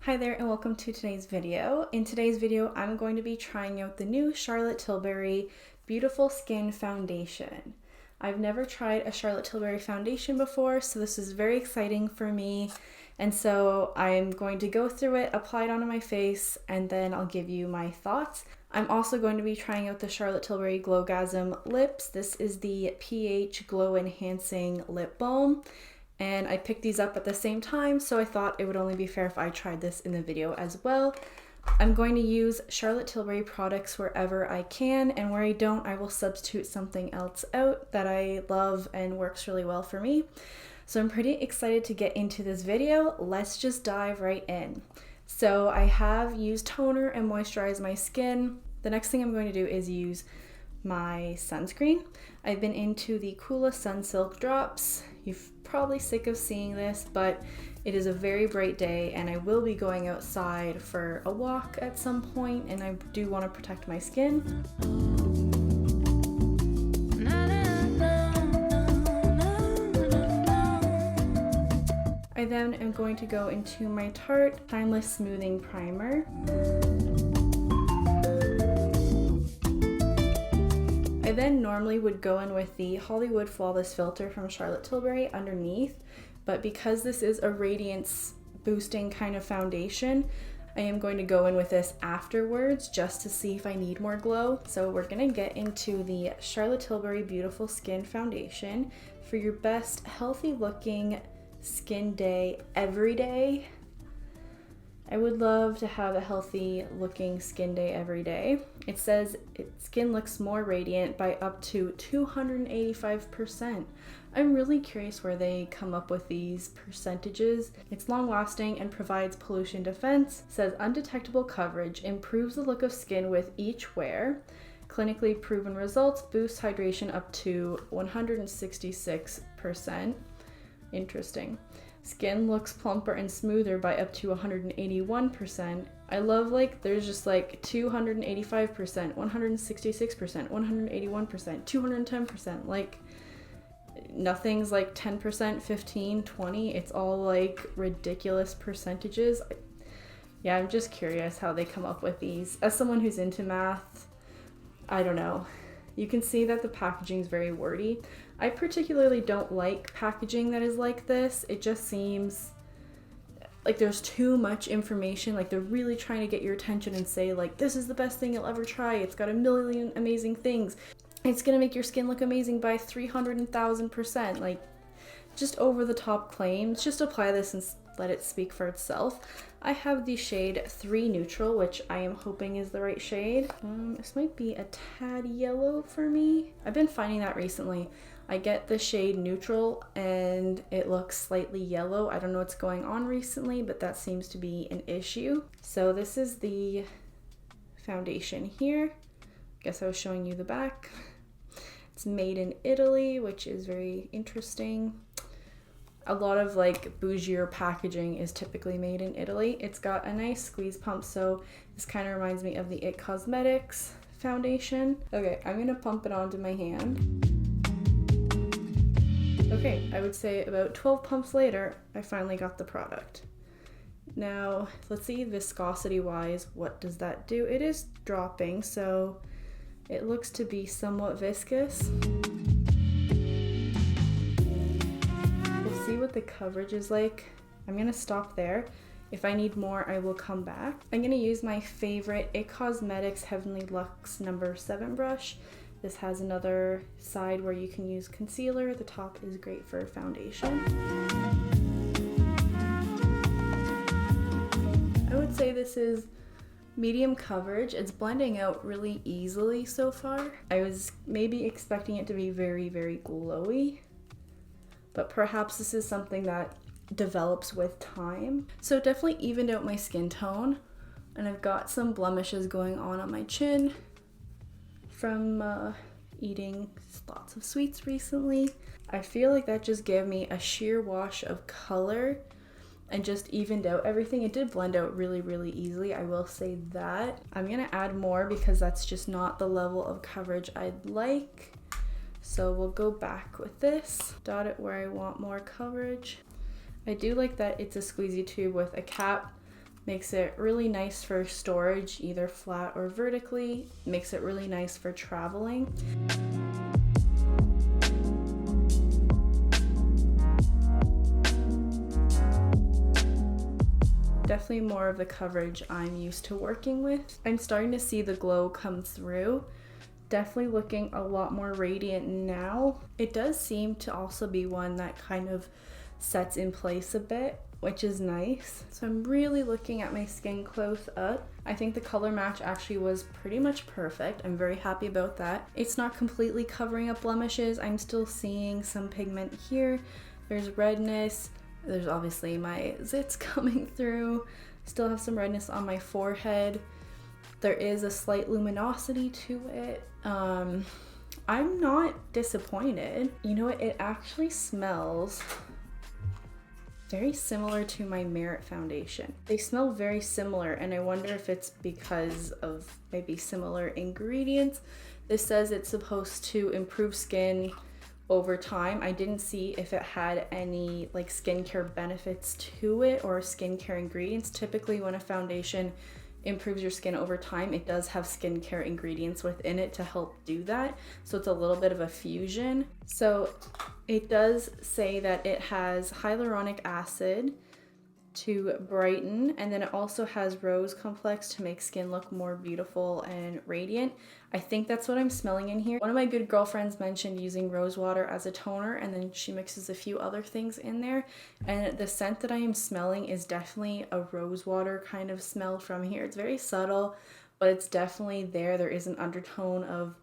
Hi there and welcome to today's video. In today's video, I'm going to be trying out the new Charlotte Tilbury Beautiful Skin Foundation. I've never tried a Charlotte Tilbury foundation before, so this is very exciting for me. And so I'm going to go through it, apply it onto my face, and then I'll give you my thoughts. I'm also going to be trying out the Charlotte Tilbury Glowgasm Lips. This is the pH Glow Enhancing Lip Balm. And I picked these up at the same time, so I thought it would only be fair if I tried this in the video as well. I'm going to use Charlotte Tilbury products wherever I can, and where I don't, I will substitute something else out that I love and works really well for me. So I'm pretty excited to get into this video. Let's just dive right in. So I have used toner and moisturized my skin. The next thing I'm going to do is use my sunscreen. I've been into the Coola Sunsilk drops. You're probably sick of seeing this, but it is a very bright day and I will be going outside for a walk at some point, and I do want to protect my skin. I then am going to go into my Tarte Timeless Smoothing Primer. I then normally would go in with the Hollywood Flawless Filter from Charlotte Tilbury underneath, but because this is a radiance boosting kind of foundation, I am going to go in with this afterwards just to see if I need more glow. So we're gonna get into the Charlotte Tilbury Beautiful Skin Foundation for your best healthy looking skin day every day. I would love to have a healthy looking skin day every day. It says skin looks more radiant by up to 285%. I'm really curious where they come up with these percentages. It's long lasting and provides pollution defense. It says undetectable coverage, improves the look of skin with each wear. Clinically proven results, boosts hydration up to 166%. Interesting. Skin looks plumper and smoother by up to 181%. I love there's just 285%, 166%, 181%, 210%. Nothing's 10%, 15, 20. It's all ridiculous percentages. Yeah, I'm just curious how they come up with these. As someone who's into math, I don't know. You can see that the packaging is very wordy. I particularly don't like packaging that is like this. It just seems like there's too much information. They're really trying to get your attention and say this is the best thing you'll ever try. It's got a million amazing things. It's gonna make your skin look amazing by 300,000%. Just over the top claims. Just apply this and let it speak for itself. I have the shade 3 Neutral, which I am hoping is the right shade. This might be a tad yellow for me. I've been finding that recently. I get the shade Neutral and it looks slightly yellow. I don't know what's going on recently, but that seems to be an issue. So this is the foundation here. Guess I was showing you the back. It's made in Italy, which is very interesting. A lot of bougier packaging is typically made in Italy. It's got a nice squeeze pump, so this kind of reminds me of the IT Cosmetics foundation. Okay, I'm gonna pump it onto my hand. Okay, I would say about 12 pumps later, I finally got the product. Now, let's see viscosity wise, what does that do? It is dropping, so it looks to be somewhat viscous. See what the coverage is like. I'm gonna stop there. If I need more, I will come back. I'm gonna use my favorite IT Cosmetics Heavenly Luxe number 7 brush. This has another side where you can use concealer. The top is great for foundation. I would say this is medium coverage. It's blending out really easily so far. I was maybe expecting it to be very, very glowy, but perhaps this is something that develops with time. So it definitely evened out my skin tone, and I've got some blemishes going on my chin from eating lots of sweets recently. I feel like that just gave me a sheer wash of color and just evened out everything. It did blend out really, really easily, I will say that. I'm gonna add more because that's just not the level of coverage I'd like. So we'll go back with this, dot it where I want more coverage. I do like that it's a squeezy tube with a cap. Makes it really nice for storage, either flat or vertically. Makes it really nice for traveling. Definitely more of the coverage I'm used to working with. I'm starting to see the glow come through. Definitely looking a lot more radiant now. It does seem to also be one that kind of sets in place a bit, which is nice. So I'm really looking at my skin close up. I think the color match actually was pretty much perfect. I'm very happy about that. It's not completely covering up blemishes. I'm still seeing some pigment here. There's redness. There's obviously my zits coming through. Still have some redness on my forehead. There is a slight luminosity to it. I'm not disappointed. You know what? It actually smells very similar to my Merit foundation. They smell very similar, and I wonder if it's because of maybe similar ingredients. This says it's supposed to improve skin over time. I didn't see if it had any like skincare benefits to it or skincare ingredients. Typically when a foundation improves your skin over time, it does have skincare ingredients within it to help do that. So it's a little bit of a fusion. So it does say that it has hyaluronic acid to brighten, and then it also has rose complex to make skin look more beautiful and radiant. I think that's what I'm smelling in here. One of my good girlfriends mentioned using rose water as a toner, and then she mixes a few other things in there, and the scent that I am smelling is definitely a rose water kind of smell from here. It's very subtle, but it's definitely there. There is an undertone of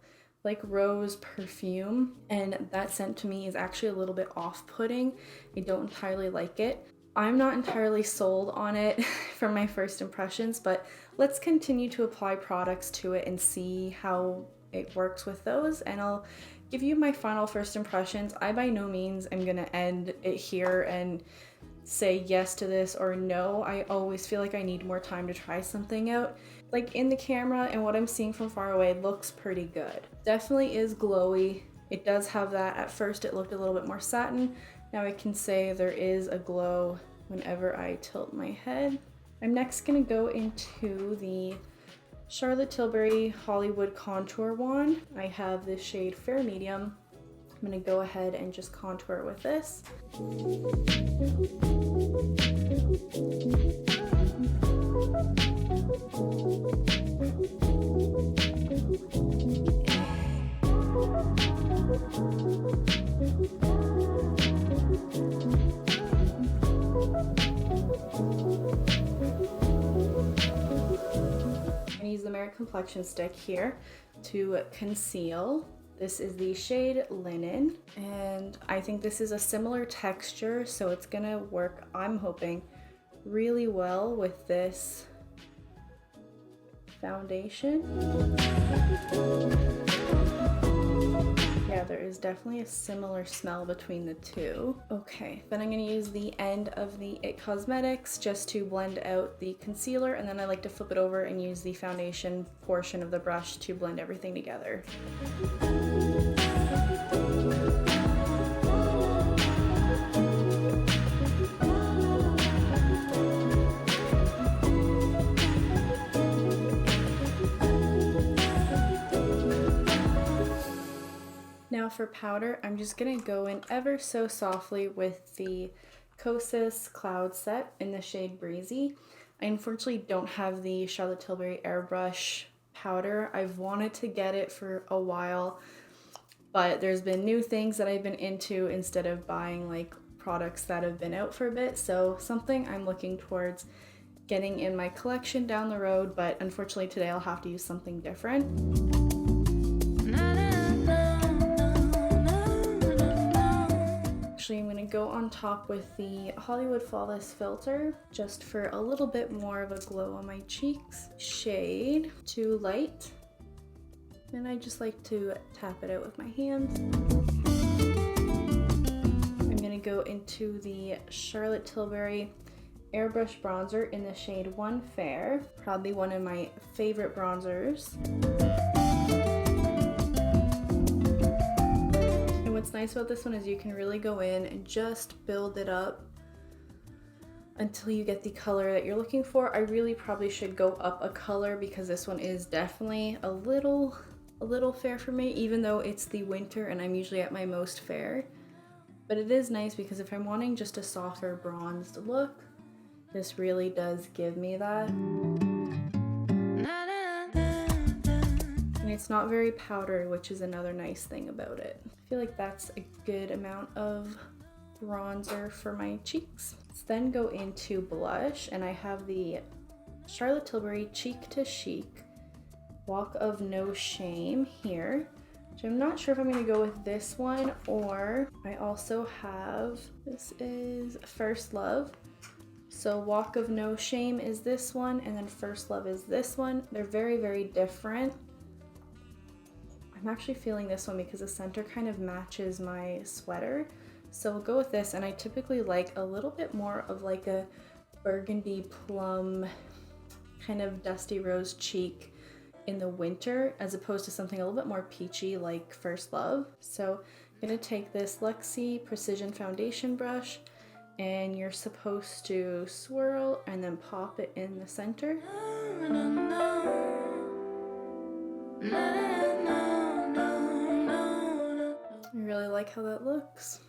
like rose perfume, and that scent to me is actually a little bit off-putting. I don't entirely like it. I'm not entirely sold on it from my first impressions, but let's continue to apply products to it and see how it works with those, and I'll give you my final first impressions. I by no means am gonna end it here and say yes to this or no. I always feel like I need more time to try something out. Like in the camera and what I'm seeing from far away looks pretty good. Definitely is glowy. It does have that. At first it looked a little bit more satin. Now I can say there is a glow whenever I tilt my head. I'm next gonna go into the Charlotte Tilbury Hollywood Contour Wand. I have this shade Fair Medium. I'm gonna go ahead and just contour with this. Use the Merit complexion stick here to conceal. This is the shade Linen, and I think this is a similar texture, so it's gonna work, I'm hoping, really well with this foundation. Yeah, there is definitely a similar smell between the two. Okay, then I'm gonna use the end of the IT Cosmetics just to blend out the concealer, and then I like to flip it over and use the foundation portion of the brush to blend everything together. Now for powder, I'm just gonna go in ever so softly with the Kosas Cloud Set in the shade Breezy. I unfortunately don't have the Charlotte Tilbury Airbrush powder. I've wanted to get it for a while, but there's been new things that I've been into instead of buying like products that have been out for a bit. So something I'm looking towards getting in my collection down the road, but unfortunately today I'll have to use something different. Actually, I'm going to go on top with the Hollywood Flawless Filter just for a little bit more of a glow on my cheeks. Shade Too Light. And I just like to tap it out with my hands. I'm going to go into the Charlotte Tilbury Airbrush Bronzer in the shade One Fair. Probably one of my favorite bronzers. What's nice about this one is you can really go in and just build it up until you get the color that you're looking for. I really probably should go up a color because this one is definitely a little fair for me, even though it's the winter and I'm usually at my most fair. But it is nice because if I'm wanting just a softer bronzed look, this really does give me that. And it's not very powdery, which is another nice thing about it. I feel like that's a good amount of bronzer for my cheeks. Let's then go into blush, and I have the Charlotte Tilbury Cheek to Chic Walk of No Shame here, which I'm not sure if I'm going to go with this one, or I also have, this is First Love. So Walk of No Shame is this one, and then First Love is this one. They're very, very different. I'm actually feeling this one because the center kind of matches my sweater. So we'll go with this, and I typically like a little bit more of like a burgundy plum, kind of dusty rose cheek in the winter, as opposed to something a little bit more peachy like First Love. So I'm gonna take this Luxie Precision Foundation brush, and you're supposed to swirl and then pop it in the center. I really like how that looks.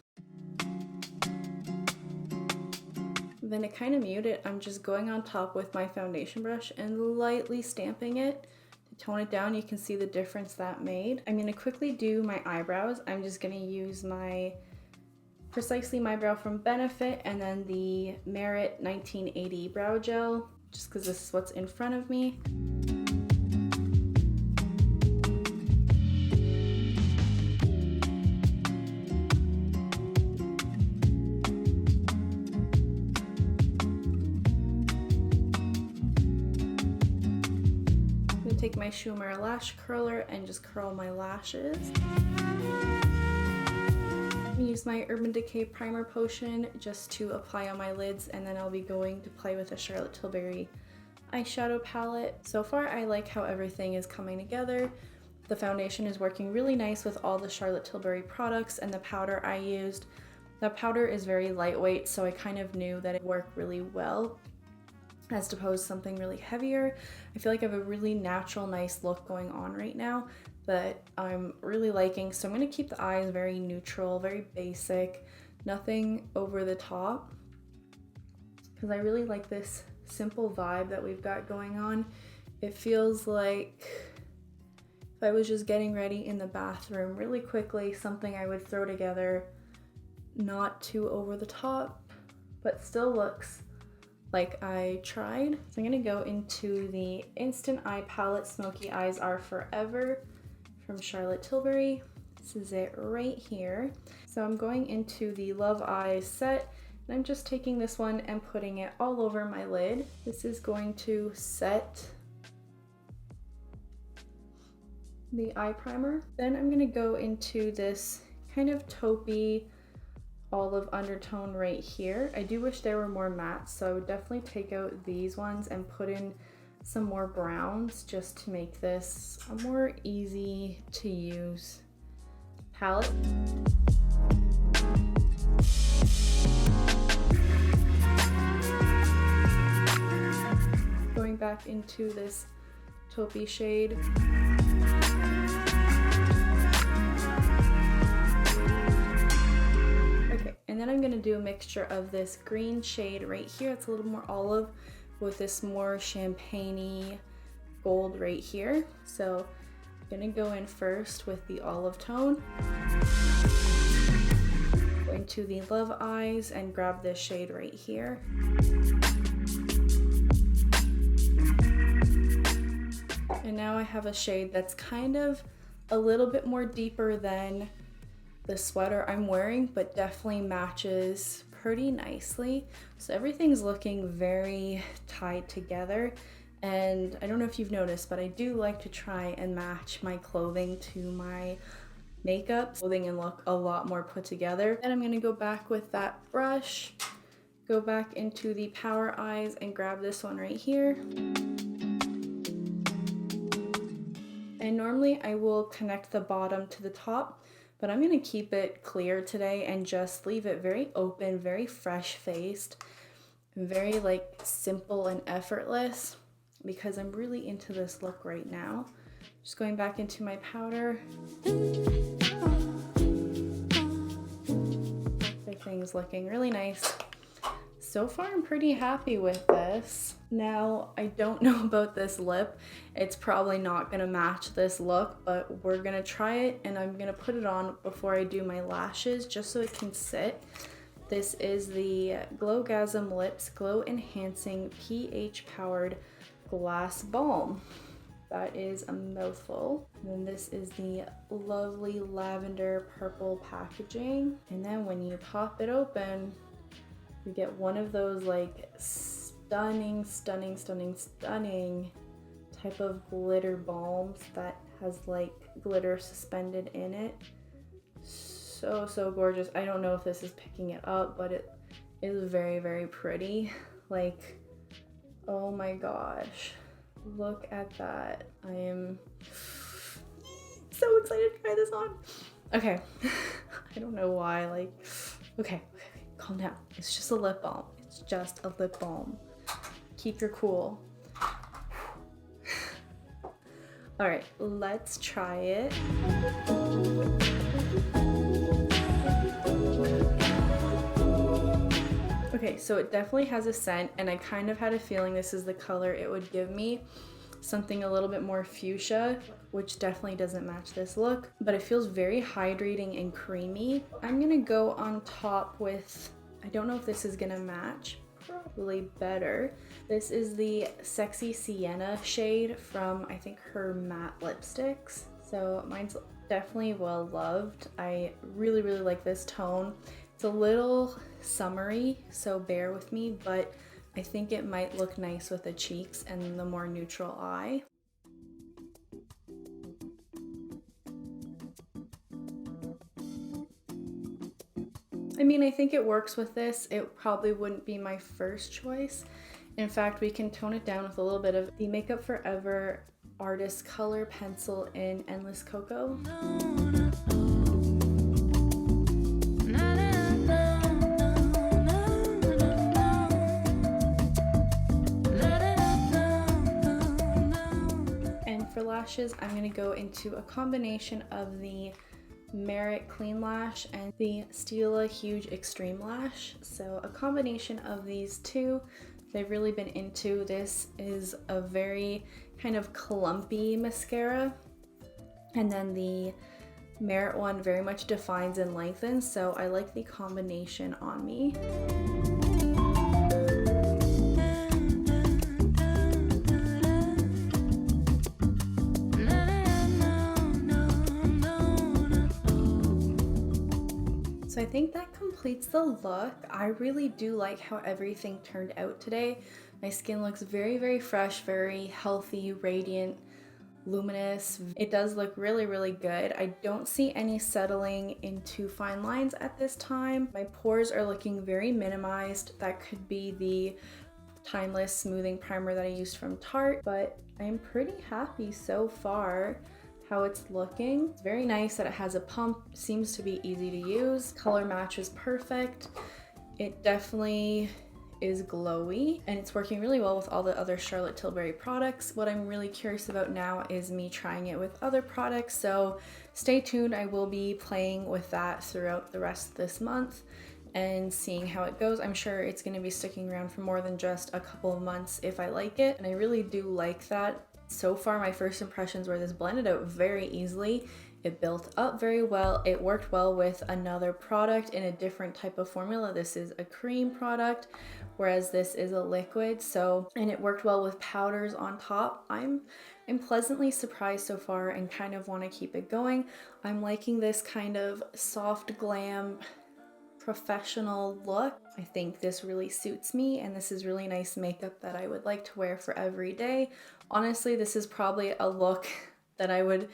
Then to kind of mute it, I'm just going on top with my foundation brush and lightly stamping it to tone it down. You can see the difference that made. I'm gonna quickly do my eyebrows. I'm just gonna use my Precisely My Brow from Benefit and then the Merit 1980 Brow Gel, just because this is what's in front of me. Take my Schumer lash curler and just curl my lashes. Use my Urban Decay primer potion just to apply on my lids, and then I'll be going to play with a Charlotte Tilbury eyeshadow palette. So far I like how everything is coming together. The foundation is working really nice with all the Charlotte Tilbury products, and the powder I used. The powder is very lightweight, so I kind of knew that it worked really well as opposed to something really heavier. I feel like I have a really natural, nice look going on right now that I'm really liking. So I'm gonna keep the eyes very neutral, very basic, nothing over the top, because I really like this simple vibe that we've got going on. It feels like if I was just getting ready in the bathroom really quickly, something I would throw together, not too over the top, but still looks like I tried. So I'm gonna go into the Instant Eye Palette Smoky Eyes Are Forever from Charlotte Tilbury. This is it right here. So I'm going into the Love Eyes set, and I'm just taking this one and putting it all over my lid. This is going to set the eye primer. Then I'm gonna go into this kind of taupey olive undertone right here. I do wish there were more mattes, so I would definitely take out these ones and put in some more browns just to make this a more easy to use palette. Going back into this taupey shade. And then I'm gonna do a mixture of this green shade right here. It's a little more olive with this more champagne-y gold right here. So I'm gonna go in first with the olive tone. Go into the Love Eyes and grab this shade right here. And now I have a shade that's kind of a little bit more deeper than the sweater I'm wearing, but definitely matches pretty nicely. So everything's looking very tied together, and I don't know if you've noticed, but I do like to try and match my clothing to my makeup, clothing, and look a lot more put together. And I'm gonna go back with that brush, go back into the Power Eyes and grab this one right here. And normally I will connect the bottom to the top, but I'm gonna keep it clear today and just leave it very open, very fresh faced. very like simple and effortless because I'm really into this look right now. Just going back into my powder. Everything's looking really nice. So far, I'm pretty happy with this. Now, I don't know about this lip. It's probably not gonna match this look, but we're gonna try it and I'm gonna put it on before I do my lashes just so it can sit. This is the Glowgasm Lips Glow Enhancing pH Powered Glass Balm. That is a mouthful. And then this is the lovely lavender purple packaging. And then when you pop it open, you get one of those like stunning type of glitter balms that has like glitter suspended in it. So gorgeous. I don't know if this is picking it up, but it is very pretty. Like, oh my gosh, look at that. I am so excited to try this on. Okay. I don't know why, like, okay, calm down. It's just a lip balm. It's just a lip balm. Keep your cool. All right, let's try it. Okay, so it definitely has a scent, and I kind of had a feeling this is the color it would give me. Something a little bit more fuchsia, which definitely doesn't match this look, but it feels very hydrating and creamy. I'm gonna go on top with, I don't know if this is gonna match, probably better. This is the Sexy Sienna shade from, I think, her matte lipsticks. So mine's definitely well loved. I really like this tone. It's a little summery, so bear with me, but I think it might look nice with the cheeks and the more neutral eye. I mean, I think it works with this. It probably wouldn't be my first choice. In fact, we can tone it down with a little bit of the Makeup Forever Artist Color Pencil in Endless Cocoa. For lashes, I'm going to go into a combination of the Merit Clean Lash and the STILA Huge Extreme Lash. So a combination of these two they've really been into. This is a very kind of clumpy mascara, and then the Merit one very much defines and lengthens, so I like the combination on me. So I think that completes the look. I really do like how everything turned out today. My skin looks very fresh, very healthy, radiant, luminous. It does look really good. I don't see any settling into fine lines at this time. My pores are looking very minimized. That could be the Timeless Smoothing Primer that I used from Tarte, but I'm pretty happy so far how it's looking. It's very nice that it has a pump, seems to be easy to use. Color match is perfect. It definitely is glowy, and it's working really well with all the other Charlotte Tilbury products. What I'm really curious about now is me trying it with other products, so stay tuned. I will be playing with that throughout the rest of this month and seeing how it goes. I'm sure it's going to be sticking around for more than just a couple of months if I like it, and I really do like that. So far, my first impressions were this blended out very easily. It built up very well. It worked well with another product in a different type of formula. This is a cream product, whereas this is a liquid. And it worked well with powders on top. I'm pleasantly surprised so far and kind of want to keep it going. I'm liking this kind of soft glam professional look. I think this really suits me, and this is really nice makeup that I would like to wear for every day. Honestly, this is probably a look that I would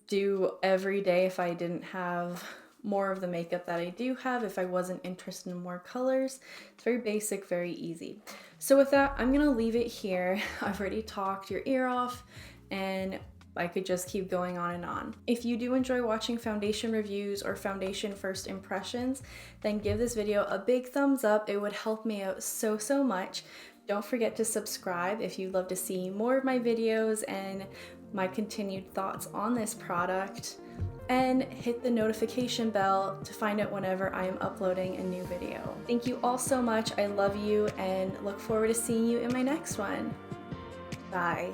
do every day if I didn't have more of the makeup that I do have, if I wasn't interested in more colors. It's very basic, very easy. So with that, I'm gonna leave it here. I've already talked your ear off, and I could just keep going on and on. If you do enjoy watching foundation reviews or foundation first impressions, then give this video a big thumbs up. It would help me out so much. Don't forget to subscribe if you'd love to see more of my videos and my continued thoughts on this product. And hit the notification bell to find out whenever I am uploading a new video. Thank you all so much. I love you and look forward to seeing you in my next one. Bye.